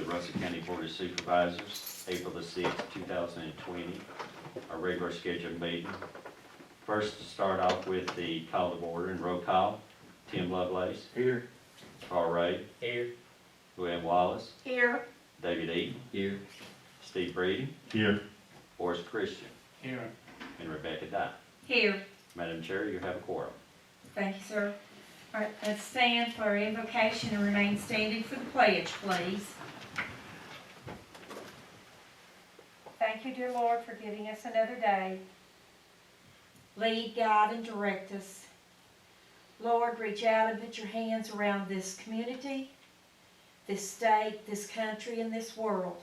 Russell County Board of Supervisors, April the 6th, 2020, our regular scheduled meeting. First, to start off with the call of order and roll call. Tim Lovelace. Here. Carl Ray. Here. Luann Wallace. Here. David Eaton. Here. Steve Breeden. Here. Horace Christian. Here. And Rebecca Dye. Here. Madam Chair, you have a quorum. Thank you, sir. All right, let's stand for invocation and remain standing for the pledge, please. Thank you, dear Lord, for giving us another day. Lead, guide, and direct us. Lord, reach out and put your hands around this community, this state, this country, and this world.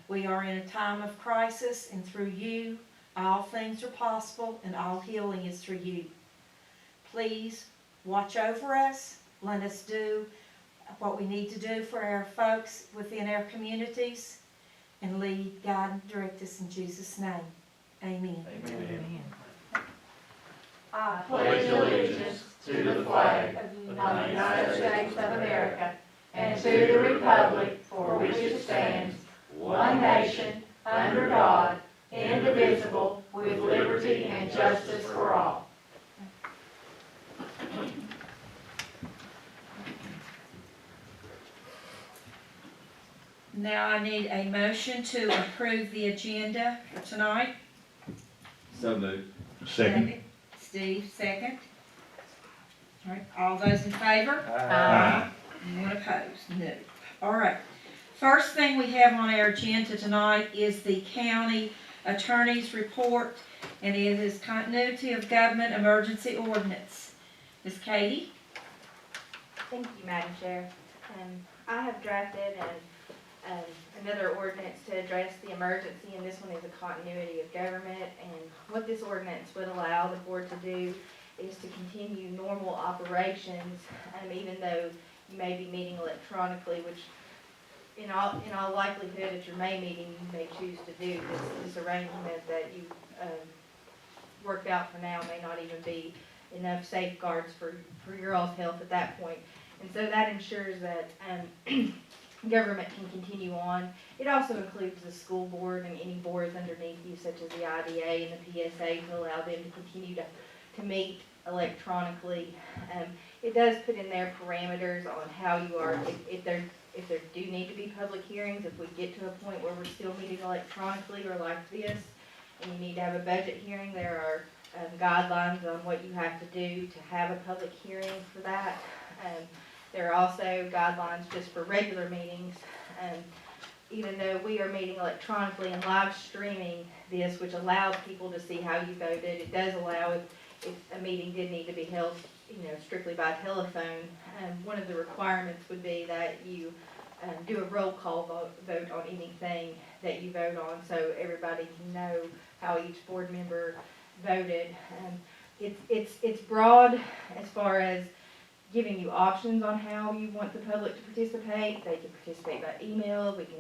We are in a time of crisis, and through you, all things are possible, and all healing is through you. Please watch over us. Let us do what we need to do for our folks within our communities, and lead, guide, and direct us in Jesus' name. Amen. Amen. I pledge allegiance to the flag of the United States of America and to the republic for which it stands, one nation, under God, indivisible, with liberty and justice for all. Now I need a motion to approve the agenda for tonight. So moved. David, Steve, second. All right, all those in favor? Aye. Anyone opposed? No. All right. First thing we have on our agenda tonight is the county attorney's report, and it is continuity of government emergency ordinance. Ms. Katie? Thank you, Madam Chair. I have drafted another ordinance to address the emergency, and this one is a continuity of government. And what this ordinance would allow the board to do is to continue normal operations, even though you may be meeting electronically, which in all likelihood at your May meeting you may choose to do. This arrangement that you worked out for now may not even be enough safeguards for your all's health at that point. And so that ensures that government can continue on. It also includes the school board and any boards underneath you, such as the IDA and the PSA, to allow them to continue to meet electronically. It does put in there parameters on how you are, if there do need to be public hearings, if we get to a point where we're still meeting electronically or like this, and you need to have a budget hearing, there are guidelines on what you have to do to have a public hearing for that. There are also guidelines just for regular meetings. Even though we are meeting electronically and live streaming this, which allows people to see how you voted, it does allow if a meeting did need to be held, strictly by telephone. One of the requirements would be that you do a roll call vote on anything that you vote on, so everybody can know how each board member voted. It's broad as far as giving you options on how you want the public to participate. They can participate by email. We can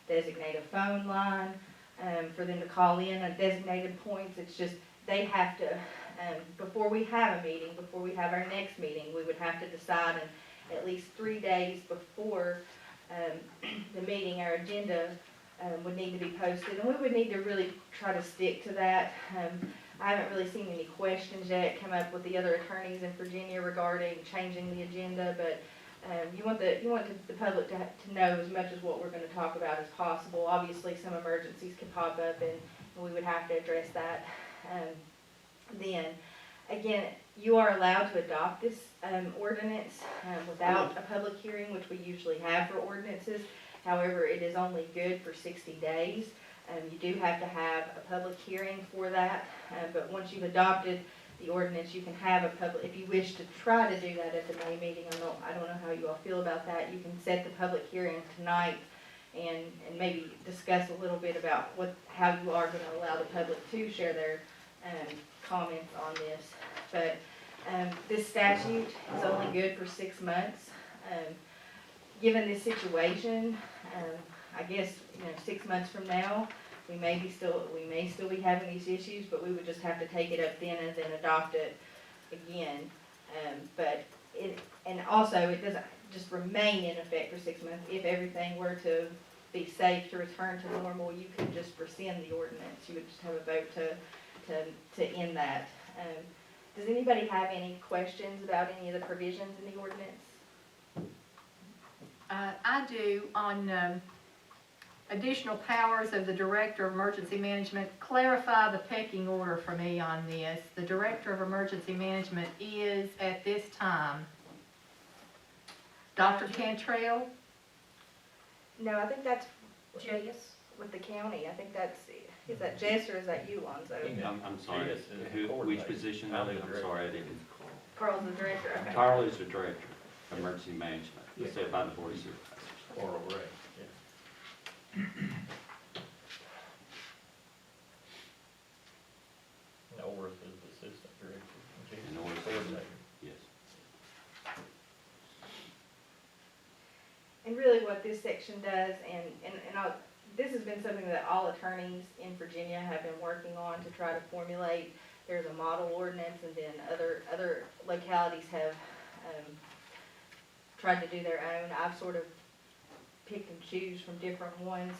designate a phone line for them to call in at designated points. It's just they have to, before we have a meeting, before we have our next meeting, we would have to decide, and at least 3 days before the meeting, our agenda would need to be posted, and we would need to really try to stick to that. I haven't really seen any questions yet come up with the other attorneys in Virginia regarding changing the agenda, but you want the public to know as much as what we're going to talk about as possible. Obviously, some emergencies can pop up, and we would have to address that. Then, again, you are allowed to adopt this ordinance without a public hearing, which we usually have for ordinances. However, it is only good for 60 days. You do have to have a public hearing for that, but once you've adopted the ordinance, you can have a public, if you wish to try to do that at the May meeting. I don't know how you all feel about that. You can set the public hearing tonight and maybe discuss a little bit about how you are going to allow the public to share their comments on this. But this statute is only good for 6 months. Given this situation, I guess 6 months from now, we may still be having these issues, but we would just have to take it up then and then adopt it again. And also it doesn't just remain in effect for 6 months. If everything were to be safe to return to normal, you could just rescind the ordinance. You would just have a vote to end that. Does anybody have any questions about any of the provisions in the ordinance? I do on additional powers of the Director of Emergency Management. Clarify the pecking order for me on this. The Director of Emergency Management is, at this time, Dr. Cantrell? No, I think that's Jess? with the county. I think that's, is that Jess or is that you, Lonzo? I'm sorry, Yes, it's who, which coordinated. position? I'm I'm the director. sorry, I didn't. Carl's the director, okay. Carl is the director of emergency management, set by the board of supervisors. Or Ray, yeah. Orris is the assistant director. And Orris is- Coordinator. Yes. And really what this section does, this has been something that all attorneys in Virginia have been working on to try to formulate. There's a model ordinance, and then other localities have tried to do their own. I've sort of picked and choose from different ones.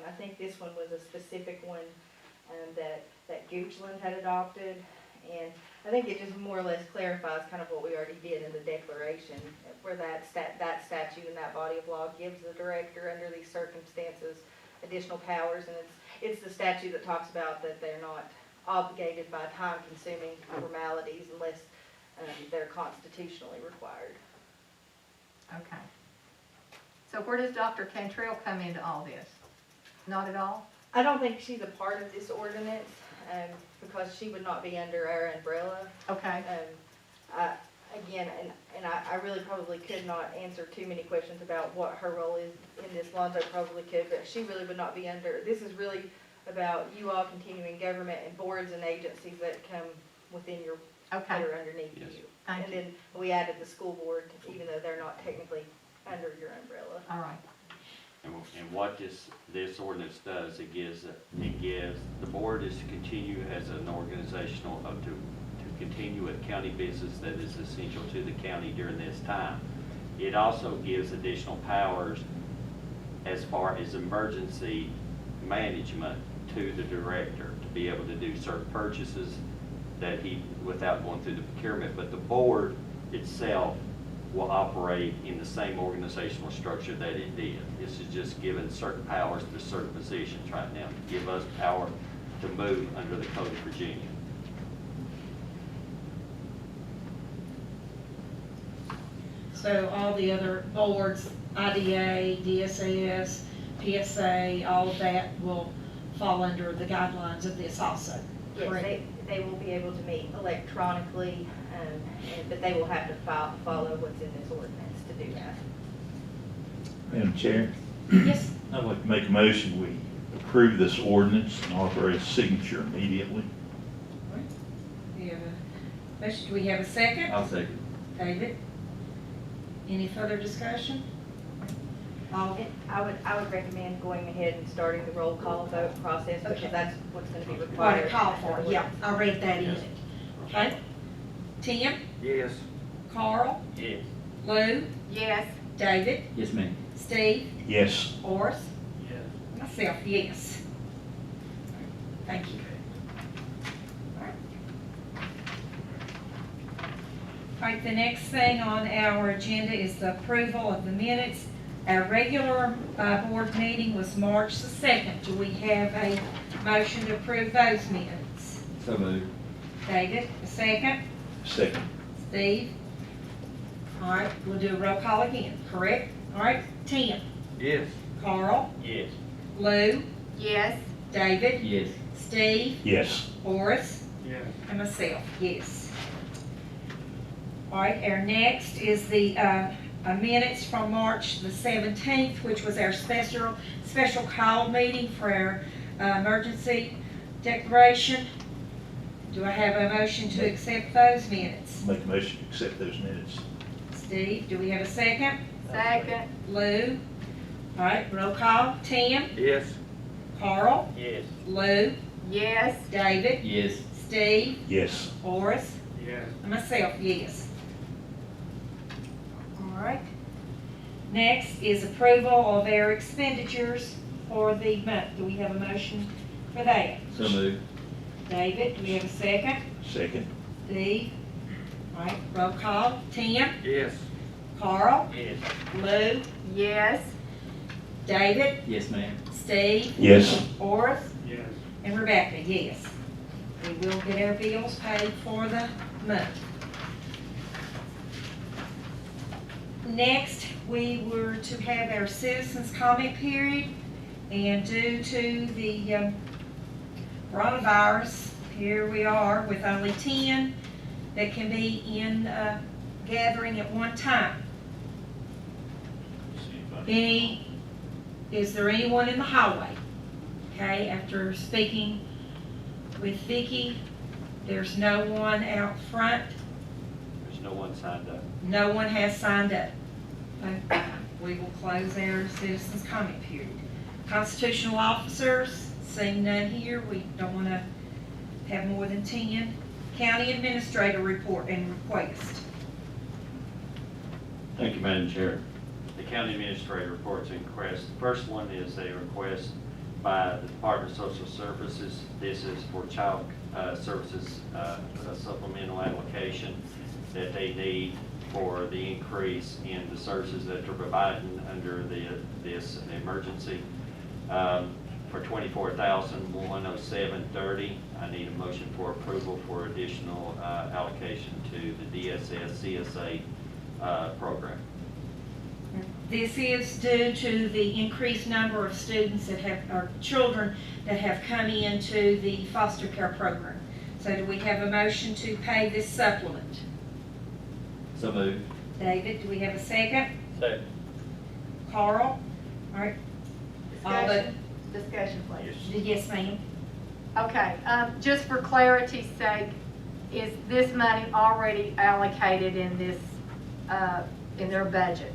I think this one was a specific one that Goochland had adopted, and I think it just more or less clarifies kind of what we already did in the declaration, where that statute and that body of law gives the director under these circumstances additional powers, and it's the statute that talks about that they're not obligated by time-consuming formalities unless they're constitutionally required. Okay. So where does Dr. Cantrell come into all this? Not at all? I don't think she's a part of this ordinance, because she would not be under our umbrella. Okay. Again, I really probably could not answer too many questions about what her role is in this. Lonzo probably could, but she really would not be under, this is really about you all continuing government and boards and agencies that come within your, that Okay. are underneath Yes. you. Thank And you. then we added the school board, even though they're not technically under your umbrella. All right. And what this ordinance does, it gives, the board is to continue as an organizational, to continue with county business that is essential to the county during this time. It also gives additional powers as far as emergency management to the director, to be able to do certain purchases that without going through the procurement, but the board itself will operate in the same organizational structure that it did. This is just giving certain powers to certain positions right now, to give us power to move under the Code of Virginia. So all the other boards, IDA, DSS, PSA, all of that will fall under the guidelines of this also, Yes, correct? they will be able to meet electronically, but they will have to follow what's in this ordinance to do that. Madam Chair, Yes, I'd like to make a motion, we approve this ordinance and authorize signature immediately. we have a motion, do we have a second? I'll second. David? Any further discussion? All, And I would recommend going ahead and starting the roll call vote process, Okay. because that's what's gonna be what required. it called for, yeah, I read that in Yes. it. Okay? Tim? Yes. Carl? Yes. Lou? Yes. David? Yes, ma'am. Steve? Yes. Horace? Yes. Myself, yes. Thank you. All right, the next thing on our agenda is the approval of the minutes. Our regular board meeting was March the 2nd. Do we have a motion to approve those minutes? So moved. David, a second. Second. Steve? All right, we'll do a roll call again, correct? All right, Tim? Yes. Carl? Yes. Lou? Yes. David? Yes. Steve? Yes. Horace? Yes. And myself, yes. All right, our next is the minutes from March the 17th, which was our special call meeting for our emergency declaration. Do I have a motion to accept those minutes? Make a motion to accept those minutes. Steve, do we have a second? Second. Lou? All right, roll call. Tim? Yes. Carl? Yes. Lou? Yes. David? Yes. Steve? Yes. Horace? Yes. And myself, yes. All right. Next is approval of our expenditures for the month. Do we have a motion for that? So moved. David, do we have a second? Second. Steve? All right, roll call. Tim? Yes. Carl? Yes. Lou? Yes. David? Yes, ma'am. Steve? Yes. Horace? Yes. And Rebecca, yes. We will get our bills paid for the month. Next, we were to have our citizens' comment period, and due to the coronavirus, here we are with only 10 that can be in gathering at one time. Is there anyone in the hallway? Okay, after speaking with Vicki, there's no one out front. There's no one signed up. No one has signed up. Okay, we will close our citizens' comment period. Constitutional officers, seeing none here, we don't want to have more than 10. County administrator report and request. Thank you, Madam Chair. The county administrator reports and requests. The first one is a request by the Department of Social Services. This is for child services supplemental application that they need for the increase in the services that they're providing under this emergency. For $24,107.30, I need a motion for approval for additional allocation to the DSS CSA program. This is due to the increased number of students that have, or children that have come into the foster care program. So do we have a motion to pay this supplement? So moved. David, do we have a second? Second. Carl? All right. All the- Discussion, please. Yes, ma'am. Okay, just for clarity's sake, is this money already allocated in this, in their budget?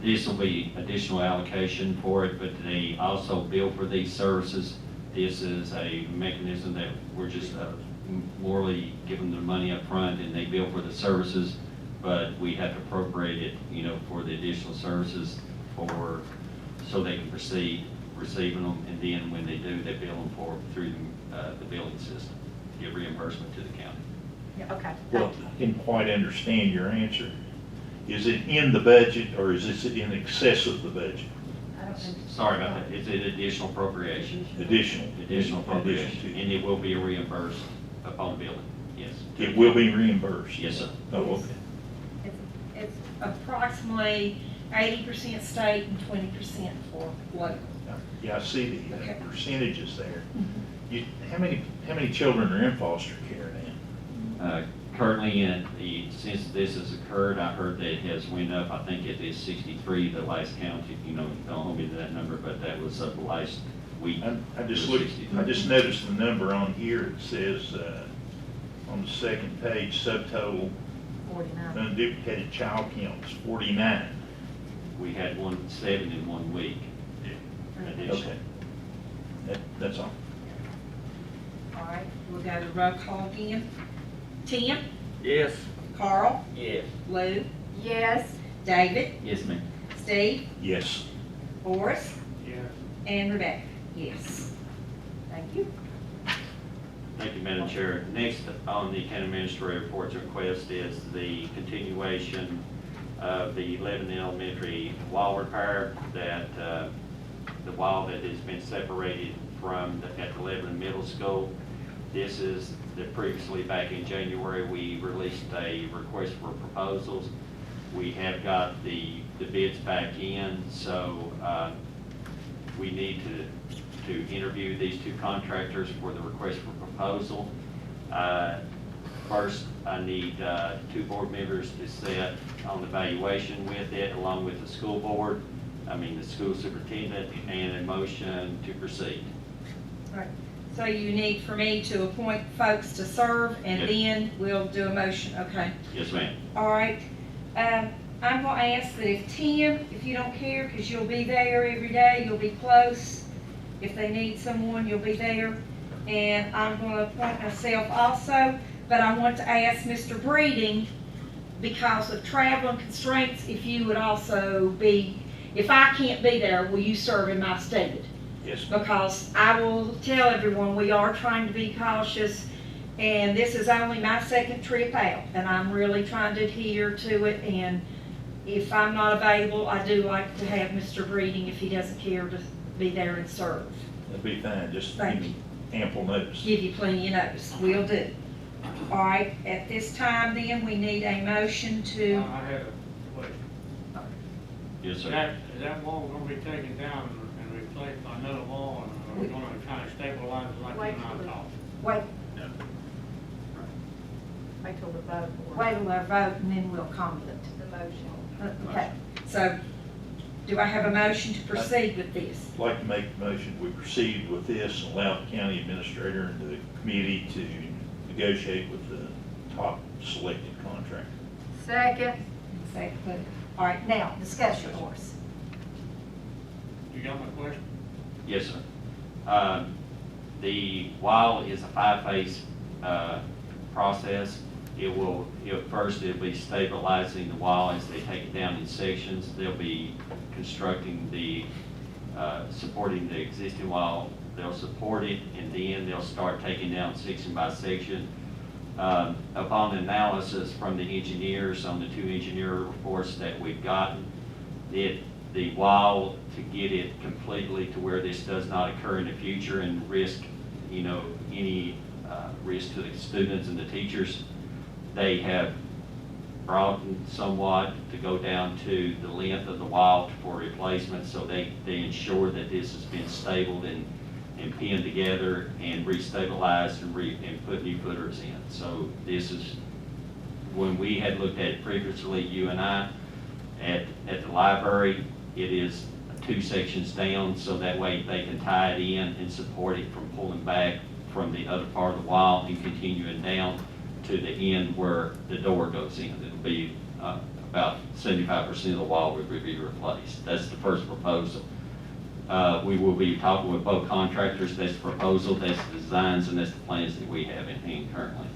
This will be additional allocation for it, but they also bill for these services. This is a mechanism that we're just morally giving them the money up front, and they bill for the services, but we have to appropriate it, for the additional services so they can proceed receiving them, and then when they do, they bill them through the billing system, give reimbursement to the county. Okay. Well, I didn't quite understand your answer. Is it in the budget, or is this in excess of the budget? I don't think. Sorry about that, it's an additional appropriation. Additional. Additional In appropriation, addition to- and it will be reimbursed upon billing, yes. It will be reimbursed? Yes, sir. Oh, okay. It's approximately 80% state and 20% for local. Yeah, I see the Okay. percentages there. How many children are in foster care now? Currently, since this has occurred, I heard that it has went up. I think it is 63, the last count. Don't hold me to that number, but that was the last week. I just It was looked, 63. I just noticed the number on here. It says, on the second page, subtotal 49. unduplicated child count is 49. We had 7 in 1 week. Additional. Okay. That's all. All right, we'll go to roll call again. Tim? Yes. Carl? Yes. Lou? Yes. David? Yes, ma'am. Steve? Yes. Horace? Yes. And Rebecca? Yes. Thank you. Thank you, Madam Chair. Next on the county administrator reports and request is the continuation of the 11 elementary wall repair that the wall that has been separated at the Lebanon Middle School. This is previously back in January, we released a request for proposals. We have got the bids back in, so we need to interview these 2 contractors for the request for proposal. First, I need 2 board members to sit on evaluation with it, along with the school board, the school superintendent, and a motion to proceed. All right, so you need for me to appoint folks to serve, and Yes. then we'll do a motion, okay? Yes, ma'am. All right, I'm gonna ask that if Tim, if you don't care, because you'll be there every day, you'll be close. If they need someone, you'll be there. And I'm gonna appoint myself also, but I want to ask Mr. Breeding, because of travel and constraints, if you would also be if I can't be there, will you serve in my stead? Yes, Because I will tell everyone, we are trying to be cautious, and this is only my second trip out, and I'm really trying to adhere to it, and if I'm not available, I do like to have Mr. Breeding, if he doesn't care, to be there and serve. that'd be fine, just Thank give me ample notice. Give you plenty of notice, will do. All right, at this time then, we need a motion to, I have a question. Yes, Is sir. that wall gonna be taken down and replaced by another wall, and are we gonna kind of stabilize it like Wait you and till I we- talked? wait, Wait till the vote. wait till our vote, and then we'll comment. The motion. Okay, so, do I have a motion to proceed with this? I'd like to make the motion, we proceed with this and allow the county administrator and the committee to negotiate with the top selected contractor. Second. Second. All right, now, discussion, Horace. You got my question? Yes, sir. The wall is a five-phase process. First, it'll be stabilizing the wall as they take it down in sections. They'll be constructing supporting the existing wall. They'll support it, and then they'll start taking down section by section. Upon analysis from the engineers on the two engineer reports that we've gotten, the wall, to get it completely to where this does not occur in the future and risk, any risk to the students and the teachers, they have broadened somewhat to go down to the length of the wall for replacement, so they ensure that this has been stabled and pinned together and restabilized and put new footers in. So this is, when we had looked at it previously, you and I, at the library, it is two sections down, so that way they can tie it in and support it from pulling back from the other part of the wall and continuing down to the end where the door goes in. It'll be about 75% of the wall will be replaced. That's the first proposal. We will be talking with both contractors. That's the proposal, that's the designs, and that's the plans that we have in hand currently.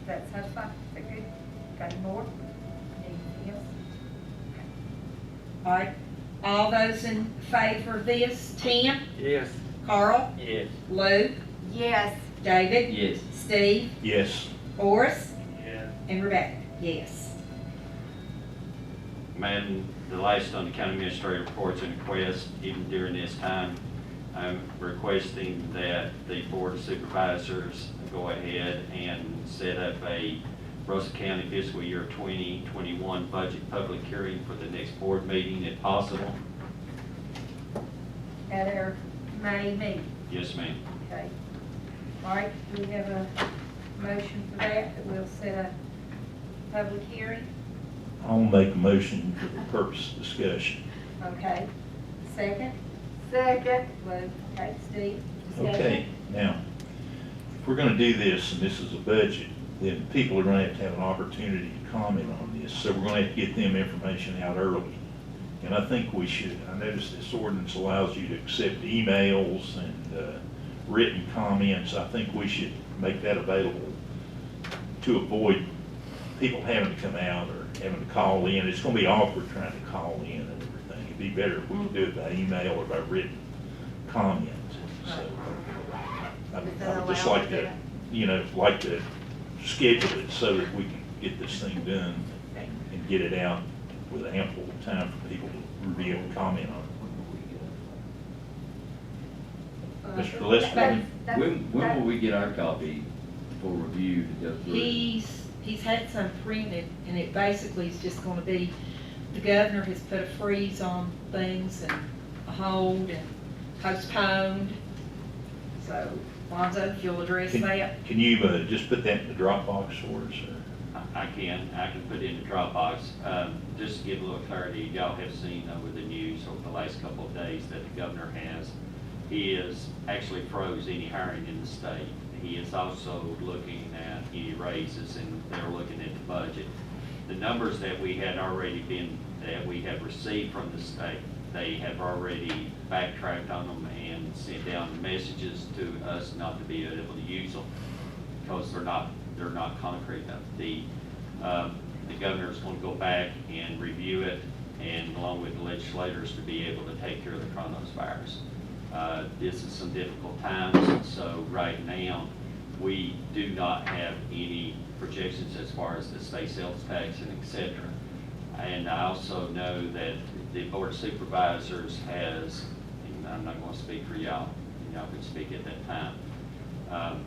That satisfied? That good? Got any more? Anything else? Okay. All right, all those in favor of this, Tim? Yes. Carl? Yes. Luke? Yes. David? Yes. Steve? Yes, Horace? Yeah. And Rebecca? Yes. Madam, the last on the county administrator reports and requests, even during this time, I'm requesting that the Board of Supervisors go ahead and set up a Russell County fiscal year 2021 budget public hearing for the next board meeting if possible. At our May meeting, Yes, ma'am. okay? All right, do we have a motion for that we'll set a public hearing? I'll make a motion for the purpose of discussion. Okay. Second? Second. Luke? Okay, Steve? Discussion? Okay, now, if we're gonna do this, and this is a budget, then people are gonna have an opportunity to comment on this, so we're gonna have to get them information out early. And I think we should, I noticed this ordinance allows you to accept emails and written comments. I think we should make that available to avoid people having to come out or having to call in. It's gonna be awkward trying to call in and everything. It'd be better if we could do it by email or by written comment. So I would just like to, like to schedule it so that we can get this thing done and get it out with ample time for people to review and comment on it. Mr. Gillespie? When will we get our copy for review to go through? He's had some printed, and it basically is just gonna be, the governor has put a freeze on things and a hold and postponed. So, Lonzo, if you'll address that. Can you just put that in the Dropbox for us, or? I can put it in the Dropbox. Just to give a little clarity, y'all have seen over the news over the last couple of days that the governor he has actually froze any hiring in the state. He is also looking at any raises, and they're looking at the budget. The numbers that we have received from the state, they have already backtracked on them and sent down messages to us not to be able to use them because they're not concrete enough. the governor's going to go back and review it, and along with the legislators, to be able to take care of the coronavirus. This is some difficult times, so right now, we do not have any projections as far as the state sales tax and et cetera. And I also know that the Board of Supervisors has, and I'm not going to speak for y'all can speak at that time.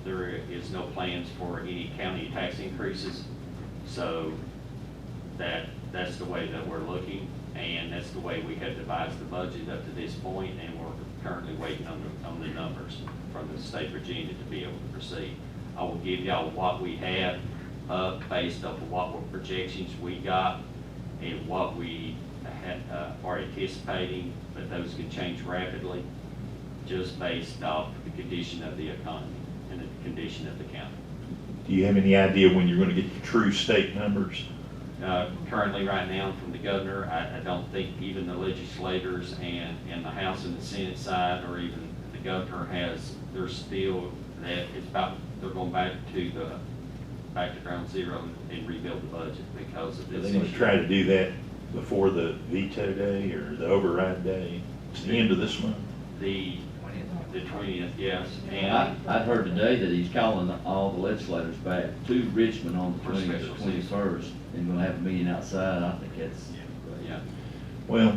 There is no plans for any county tax increases, so that's the way that we're looking, and that's the way we have devised the budget up to this point, and we're currently waiting on the numbers from the state of Virginia to be able to proceed. I will give y'all what we have up based off of what projections we got and what we are anticipating, but those can change rapidly just based off the condition of the economy and the condition of the county. Do you have any idea when you're gonna get the true state numbers? Currently, right now, from the governor, I don't think even the legislators and the House and the Senate side, or even the governor has, they're still, they're going back to ground zero and rebuild the budget because of Are this they gonna issue. try to do that before the veto day or the override day? It's the end of this month. The 20th, yes, And and I've heard today that he's calling all the legislators back to Richmond on the For 20th special or 21st, and gonna have a meeting outside. I think that's, yeah. Well,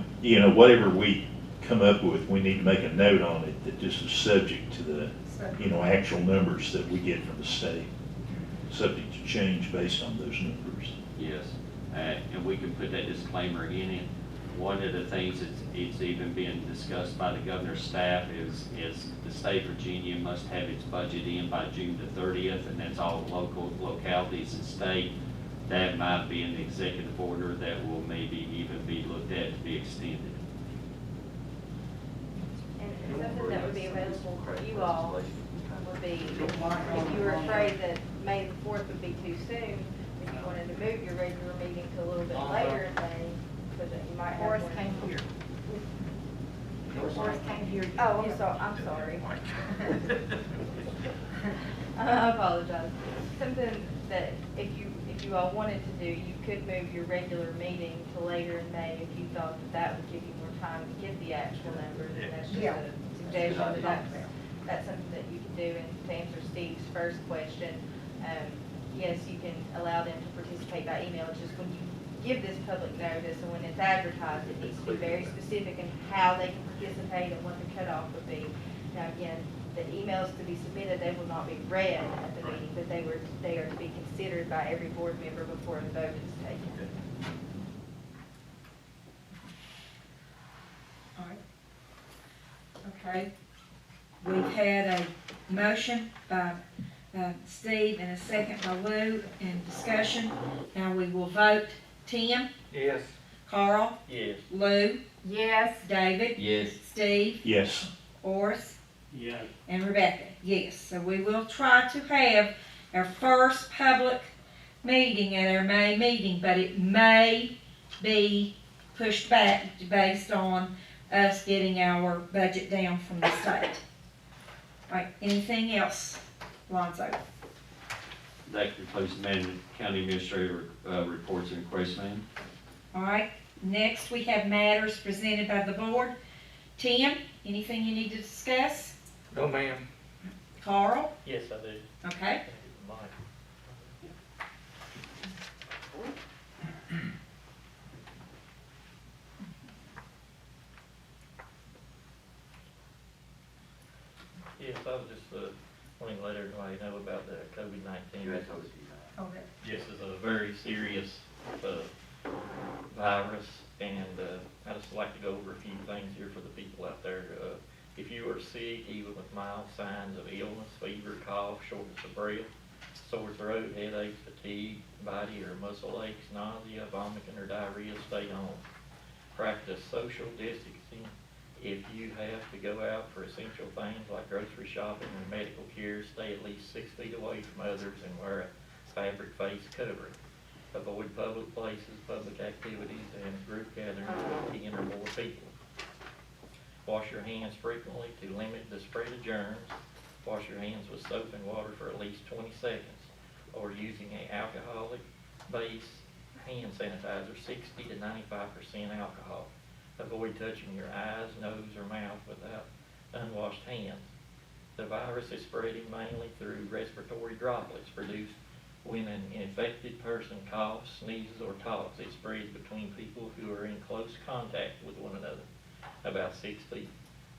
whatever we come up with, we need to make a note on it that this is subject to the, actual numbers that we get from the state. Subject to change based on those numbers. Yes, and we can put that disclaimer in it. One of the things it's even been discussed by the governor's staff is the state of Virginia must have its budget in by June the 30th, and that's all localities and state. That might be an executive order that will maybe even be looked at to be extended. And something that would be available for you all would be, if you were afraid that May the 4th would be too soon, if you wanted to move your regular meeting to a little bit later in May, so that you might have Forrest one. came here. Forrest came here. Oh, I'm sorry. I apologize. Something that if you all wanted to do, you could move your regular meeting to later in May if you thought that would give you more time to get the actual numbers. And that's just Yeah. a suggestion, but that's something that you can do. And to answer Steve's first question, yes, you can allow them to participate by email. It's just when you give this public notice and when it's advertised, it needs to be very specific in how they can participate and what the cutoff would be. Now, again, the emails to be submitted, they will not be read at the meeting, but they are to be considered by every board member before the vote is taken. All right. Okay. We've had a motion by Steve and a second by Lou in discussion. Now we will vote. Tim? Yes. Carl? Yes. Lou? Yes. David? yes. Steve? Yes. Horace? Yes. And Rebecca? Yes. So we will try to have our first public meeting at our May meeting, but it may be pushed back based on us getting our budget down from the state. All right, anything else, Lonzo? That concludes the county administrator reports and requests, ma'am. All right, next we have matters presented by the board. Tim, anything you need to discuss? No, ma'am. Carl? Yes, I do. Okay. Yes, I was just wanting to let everybody know about the COVID-19. Okay. This is a very serious virus, and I'd just like to go over a few things here for the people out there. If you are sick, even with mild signs of illness, fever, cough, shortness of breath, sore throat, headaches, fatigue, body or muscle aches, nausea, vomiting, or diarrhea, stay home. Practice social distancing. If you have to go out for essential things like grocery shopping or medical care, stay at least 6 feet away from others and wear a fabric face covering. Avoid public places, public activities, and group gatherings with 10 or more people. Wash your hands frequently to limit the spread of germs. Wash your hands with soap and water for at least 20 seconds, or using an alcoholic base hand sanitizer 60 to 95% alcohol. Avoid touching your eyes, nose, or mouth without unwashed hands. The virus is spreading mainly through respiratory droplets produced when an infected person coughs, sneezes, or talks. It spreads between people who are in close contact with one another, about 6 feet,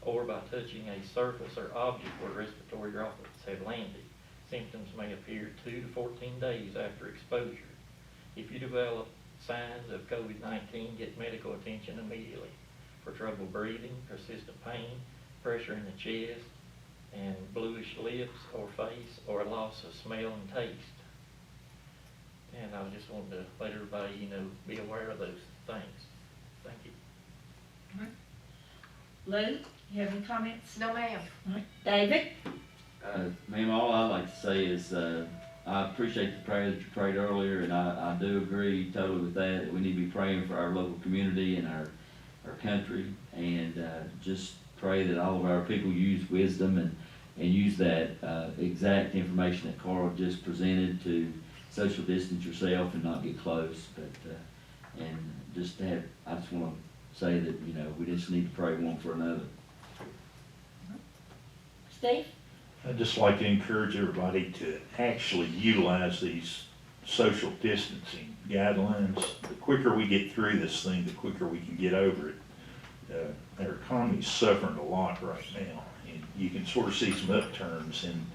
or by touching a surface or object where respiratory droplets have landed. Symptoms may appear 2 to 14 days after exposure. If you develop signs of COVID-19, get medical attention immediately. For trouble breathing, persistent pain, pressure in the chest, and bluish lips or face, or a loss of smell and taste. And I just wanted to let everybody, be aware of those things. Thank you. Lou, you have any comments? No, ma'am. All right. David? Ma'am, all I'd like to say is, I appreciate the prayer that you prayed earlier, and I do agree totally with that we need to be praying for our local community and our country, and just pray that all of our people use wisdom and use that exact information that Carl just presented to social distance yourself and not get close, but, and just have, I just want to say that, we just need to pray one for another. Steve? I'd just like to encourage everybody to actually utilize these social distancing guidelines. The quicker we get through this thing, the quicker we can get over it. Our economy's suffering a lot right now, and you can sort of see some upturns in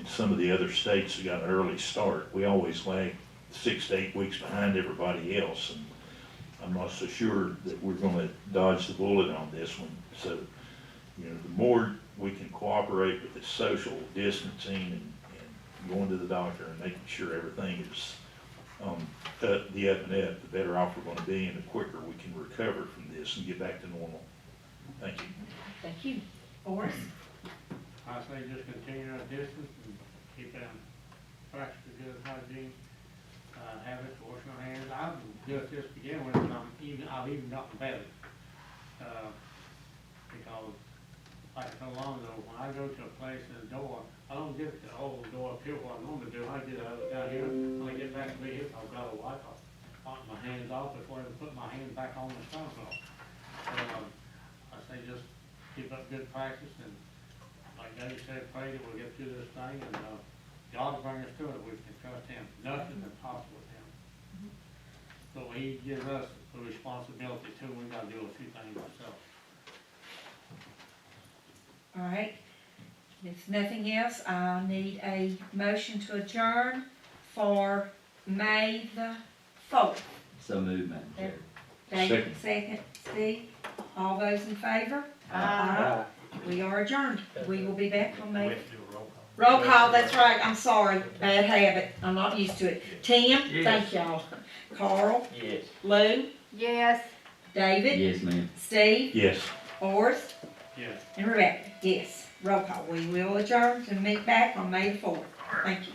some of the other states that got an early start. We always lag 6 to 8 weeks behind everybody else, and I'm not so sure that we're gonna dodge the bullet on this one. So, the more we can cooperate with the social distancing and going to the doctor and making sure everything is the up and up, the better off we're gonna be, and the quicker we can recover from this and get back to normal. Thank you. Thank you. Forrest? I say just continue our distance and keep on practice the good hygiene, habits, washing our hands. I've just this begin with, and I've even gotten better. Because like so long ago, when I go to a place in the door, I don't get the old door up here what I normally do. I get it down here. When I get back to me here, I've got to wipe my hands off before I put my hands back on the stove. So I say just keep up good practice, and like Dave said, pray that we'll get through this thing, and God will bring us through it. We can trust Him. Nothing is impossible with Him. So He gives us the responsibility too. We got to do a few things ourselves. All right. If nothing else, I'll need a motion to adjourn for May the 4th. So moved, Madam Chair. David, second. Steve, all those in favor? Aye. We are adjourned. We will be back on May. Roll call, that's right, I'm sorry, bad habit, I'm not used to it. Tim, thank y'all. Carl, Yes. Lou, Yes. David, Yes, ma'am. Steve, Yes. Yes. Forrest, and Rebecca, yes. Roll call, we will adjourn to meet back on May the 4th. Thank you.